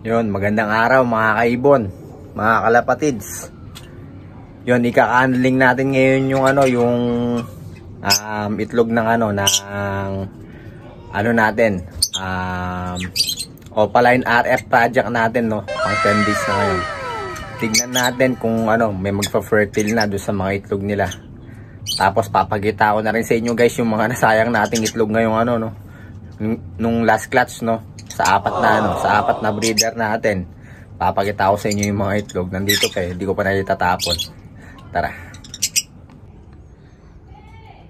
Yun, magandang araw mga kaibon, mga kalapatids. Yun, ika-handling natin ngayon yung yung itlog ng natin. Opaline RF project natin, no. Pang 10 days na ngayon. Tignan natin kung may magfa-fertile na doon sa mga itlog nila. Tapos papakita ko na rin sa inyo guys yung mga nasayang nating itlog ngayong nung last clutch, no. Sa apat na breeder natin. Papakita ko sa inyo yung mga itlog. Nandito pa hindi ko pa naitatapon. Tara.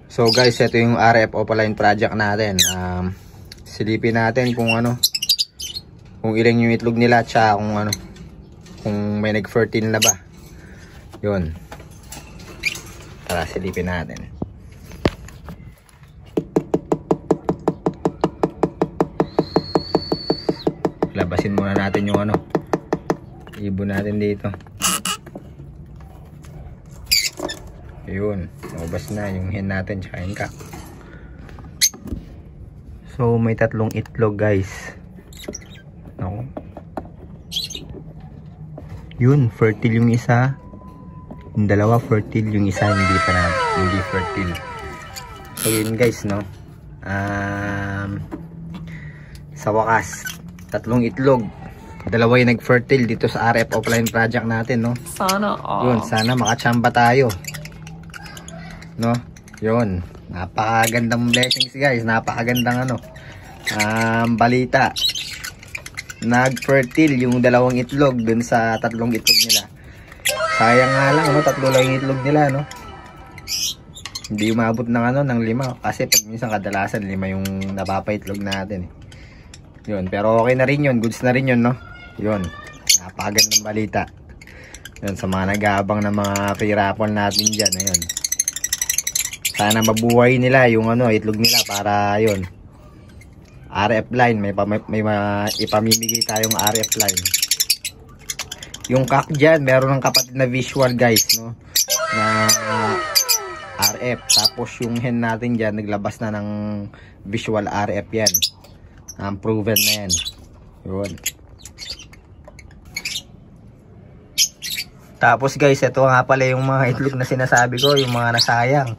So guys, ito yung RF Opaline project natin. Silipin natin kung ilan yung itlog nila, tsaka kung may nag-fertile na ba. Yun. Tara, silipin natin. Labasin muna natin yung ibon natin dito. Ayun, lumabas na yung hen natin tsaka yung cock. So may tatlong itlog guys. Yun, fertile yung isa. Yung dalawa fertile, yung isa hindi fertile. So yun guys, no. Sa wakas, tatlong itlog. Dalawa yung nag-fertile dito sa RF Opaline project natin, no. Sana all. Yun, sana makachamba tayo. No? Yun. Napakagandang blessings guys. Napakagandang balita. Nag-fertile yung dalawang itlog dun sa tatlong itlog nila. Sayang nga lang, tatlo lang yung itlog nila, no. Hindi umabot ng 5 kasi pag minsan kadalasan 5 yung napapaitlog natin. Yun, pero okay na rin yun, goods na rin yun, no. Yun, napakagandang balita. Yun, sa mga nag-aabang ng mga pirapon natin dyan, ayun. Sana mabuhay nila yung itlog nila para yun. RF line, may ipamimigay tayong RF line. Yung cock dyan, meron ng kapatid na visual guys, no, na RF. Tapos yung hen natin dyan, naglabas na ng visual RF yan. Proven na yan. Yun. Tapos guys, ito nga pala yung mga itlog na sinasabi ko, yung mga nasayang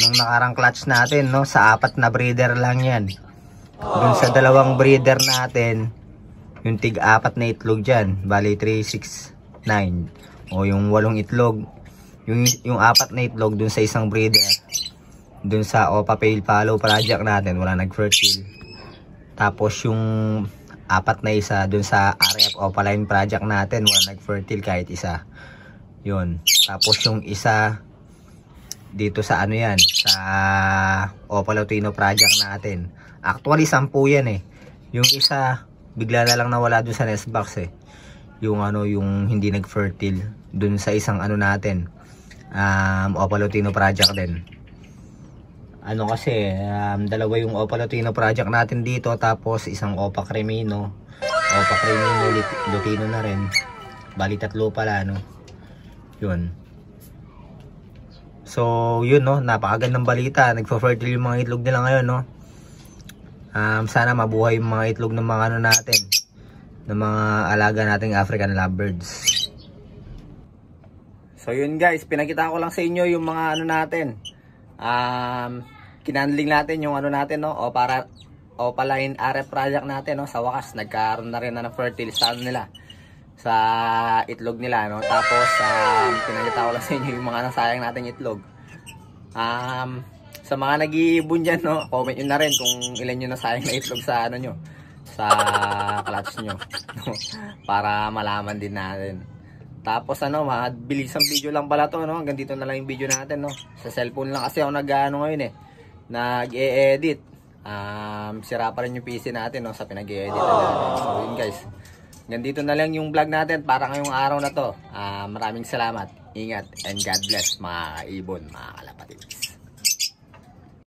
nung nakarang clutch natin, no, sa 4 na breeder lang yan. Dun sa dalawang breeder natin, yung tig-4 na itlog dyan, bali 3, 6, 9. O yung 8 itlog, yung 4 na itlog dun sa isang breeder. Dun sa Opa Pale Follow project natin, wala nag-fertile. Tapos yung 4 na isa dun sa RF Opaline project natin, wala nag-fertile kahit isa. Yun. Tapos yung isa dito sa sa Opa Lutino project natin. Actually 10 yan eh. Yung isa bigla na lang nawala dun sa nest box eh. Yung yung hindi nag-fertile dun sa isang natin. Opa Lutino project din. Kasi dalawa yung Opa Lutino project natin dito, tapos isang Opa Cremino. Opa Cremino Lutino na rin. Bali 3 pala, no. Yun. So, yun, no, napakagandang balita. Nagfa-fertile yung mga itlog nila ngayon, no. Sana mabuhay yung mga itlog ng mga natin, ng mga alaga nating African lovebirds. So yun guys, pinakita ko lang sa inyo yung mga natin. Kinandling natin yung natin, no, Opaline RF project natin, no. Sa wakas nagkaroon na rin ng fertile sa nila, sa itlog nila, no. Tapos pinakita ko lang sa inyo yung mga nasayang nating itlog. Sa mga nag-iibon dyan, no, comment nyo na rin kung ilan yung nasayang na itlog sa nyo, sa clutch nyo, no? Para malaman din natin. Tapos bilisang video lang pala to, no. Hanggang dito na lang yung video natin, no. Sa cellphone lang kasi ako ngayon nag-e-edit. Sira pa rin yung PC natin, no, sa pinag-e-edit natin. So yun guys, hanggang dito na lang yung vlog natin para ngayong araw na to. Maraming salamat, ingat, and God bless mga ibon, mga kalapatids.